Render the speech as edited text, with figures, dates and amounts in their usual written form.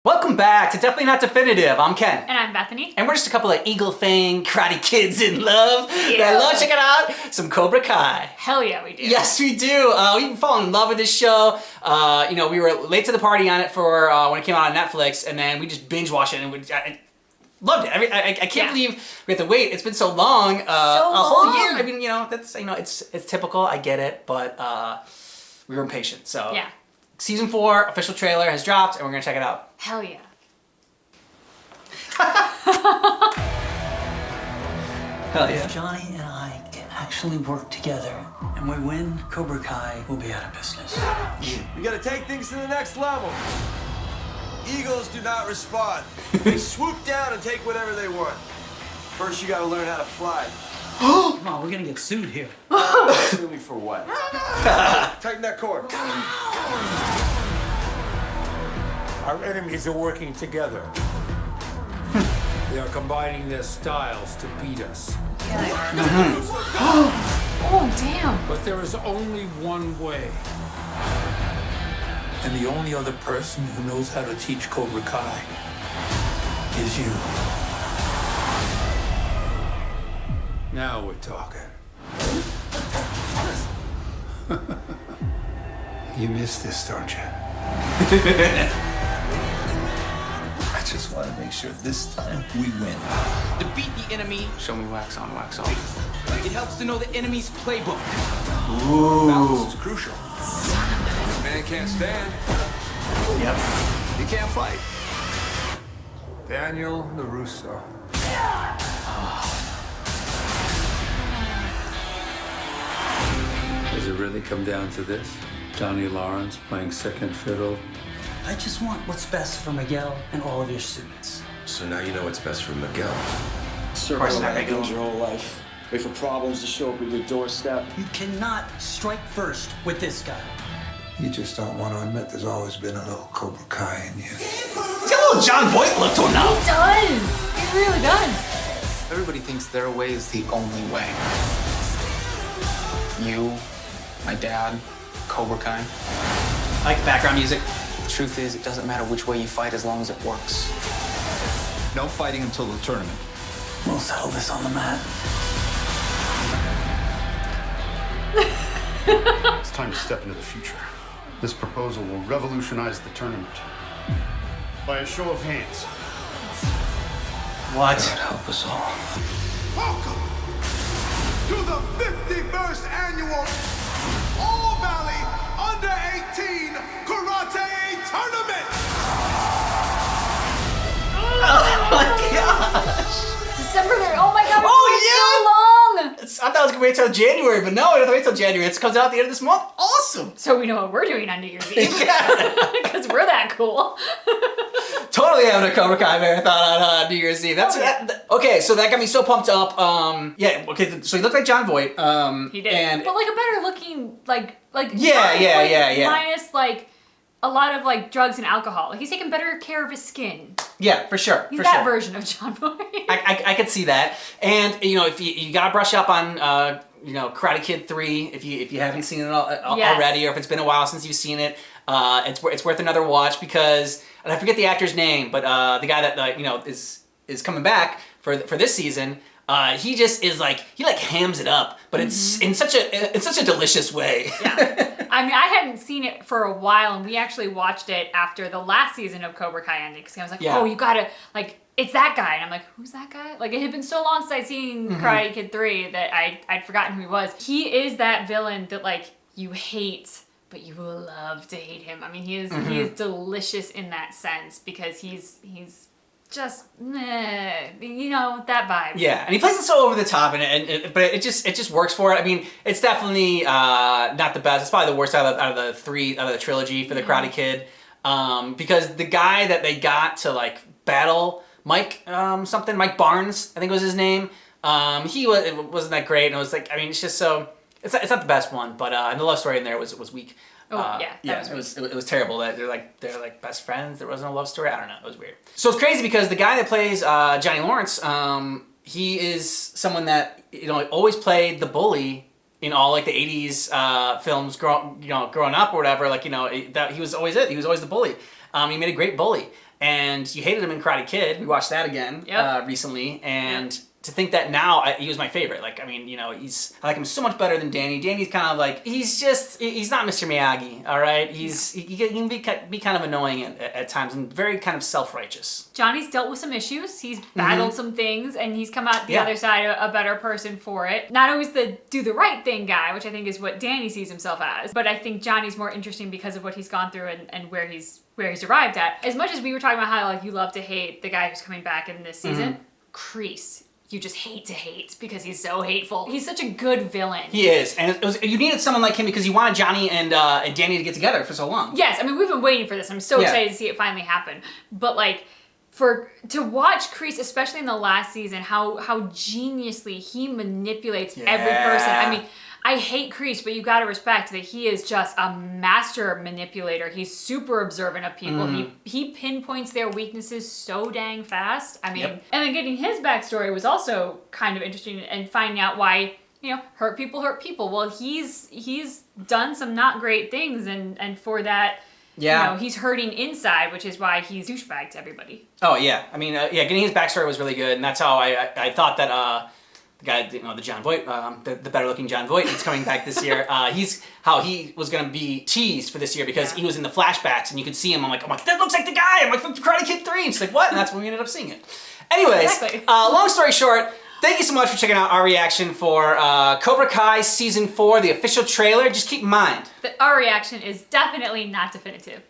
Welcome back to Definitely Not Definitive. I'm Ken. And I'm Bethany. And we're just a couple of Eagle Fang karate kids in love that love checking out some Cobra Kai. Hell yeah, we do. Yes, we do. We've fallen in love with this show. We were late to the party on it for when it came out on Netflix, and then we just binge watched it and I loved it. I can't believe we have to wait. It's been so long. A whole year. I mean, that's it's typical. I get it, but we were impatient. So yeah. Season 4 official trailer has dropped, and we're gonna check it out. Hell yeah. Hell yeah. If Johnny and I can actually work together and we win, Cobra Kai will be out of business. We gotta take things to the next level. Eagles do not respond. They swoop down and take whatever they want. First, you gotta learn how to fly. Come on, we're gonna get sued here. Sue me for what? Tighten that cord. Our enemies are working together. They are combining their styles to beat us. Oh, damn. But there is only one way. And the only other person who knows how to teach Cobra Kai is you. Now we're talking. You miss this, don't you? I just want to make sure this time we win. To beat the enemy, Show me wax on, wax off. it helps to know the enemy's playbook. Balance is crucial. Man can't stand. Yep. He can't fight. Daniel LaRusso. Does it really come down to this? Johnny Lawrence playing second fiddle? I just want what's best for Miguel and all of your students. So now you know what's best for Miguel. Of course not, your whole life. Wait for problems to show up at your doorstep. You cannot strike first with this guy. You just don't want to admit there's always been a little Cobra Kai in you. He's got a little John Voight look to him now. He does. He really does. Everybody thinks their way is the only way. You, my dad, Cobra Kai. I like the background music. The truth is, it doesn't matter which way you fight as long as it works. No fighting until the tournament. We'll settle this on the mat. It's time to step into the future. This proposal will revolutionize the tournament. By a show of hands. What? God help us all. Welcome to the 51st annual All Valley Under 18 Karate Tournament. Oh my gosh. December 3rd. Oh my god. Oh, So long. I thought I was gonna wait till January, but no, I don't have to wait till January. It comes out at the end of this month. Awesome. So we know what we're doing on New Year's Eve. Yeah. Because we're that cool. Totally having a Cobra Kai marathon on New Year's Eve. That's okay. So that got me so pumped up. Okay. So he looked like John Voight. He did. And But like a better looking, like Yeah, John yeah, Voight yeah. minus like a lot of like drugs and alcohol. He's taking better care of his skin. yeah, for sure. He's for that sure. version of John Voight. I could see that. And if you gotta brush up on Karate Kid 3 if you haven't seen it already, or if it's been a while since you've seen it, it's worth another watch because, and I forget the actor's name, but the guy that is coming back for this season. He just is he hams it up, but it's in such a delicious way. Yeah. I mean, I hadn't seen it for a while, and we actually watched it after the last season of Cobra Kai ended, because I was like, oh, you gotta, it's that guy. And I'm like, who's that guy? It had been so long since I'd seen Karate Kid 3 that I'd forgotten who he was. He is that villain that, you hate, but you will love to hate him. I mean, he is delicious in that sense, because he's just that vibe. Yeah, and he plays it so over the top, but it just works for it. I mean, it's definitely not the best. It's probably the worst out of the trilogy for the Karate Kid, because the guy that they got to battle Mike Barnes, I think was his name. He wasn't that great, and it was it's just so it's not the best one, but and the love story in there was weak. It was terrible that they're best friends. There wasn't a love story. I don't know. It was weird. So it's crazy because the guy that plays Johnny Lawrence, he is someone that always played the bully in all like the '80s films, growing up or whatever. Like that he was always it. He was always the bully. He made a great bully, and you hated him in Karate Kid. We watched that again recently, and. Yep. To think that now he was my favorite. Like, I mean, I like him so much better than Danny. Danny's kind of like, he's not Mr. Miyagi, all right? He can be kind of annoying at times and very kind of self-righteous. Johnny's dealt with some issues. He's battled some things, and he's come out the other side a better person for it. Not always the do the right thing guy, which I think is what Danny sees himself as. But I think Johnny's more interesting because of what he's gone through and where he's arrived at. As much as we were talking about how like you love to hate the guy who's coming back in this season, Kreese. You just hate to hate because he's so hateful. He's such a good villain. He is, and you needed someone like him because you wanted Johnny and Danny to get together for so long. Yes, I mean we've been waiting for this. I'm so excited to see it finally happen. But like, to watch Kreese, especially in the last season, how geniusly he manipulates every person. I mean, I hate Kreese, but you got to respect that he is just a master manipulator. He's super observant of people. He pinpoints their weaknesses so dang fast. I mean, and then getting his backstory was also kind of interesting, and finding out why hurt people hurt people. Well, he's done some not great things, and for that. He's hurting inside, which is why he's douchebag to everybody. Oh yeah, I mean, getting his backstory was really good, and that's how I thought that. The guy, the John Voight, the better-looking John Voight that's coming back this year. He was going to be teased for this year because he was in the flashbacks and you could see him. I'm like, that looks like the guy. I'm like, from Karate Kid 3. And she's like, what? And that's when we ended up seeing it. Anyways, long story short, thank you so much for checking out our reaction for Cobra Kai Season 4, the official trailer. Just keep in mind that our reaction is definitely not definitive.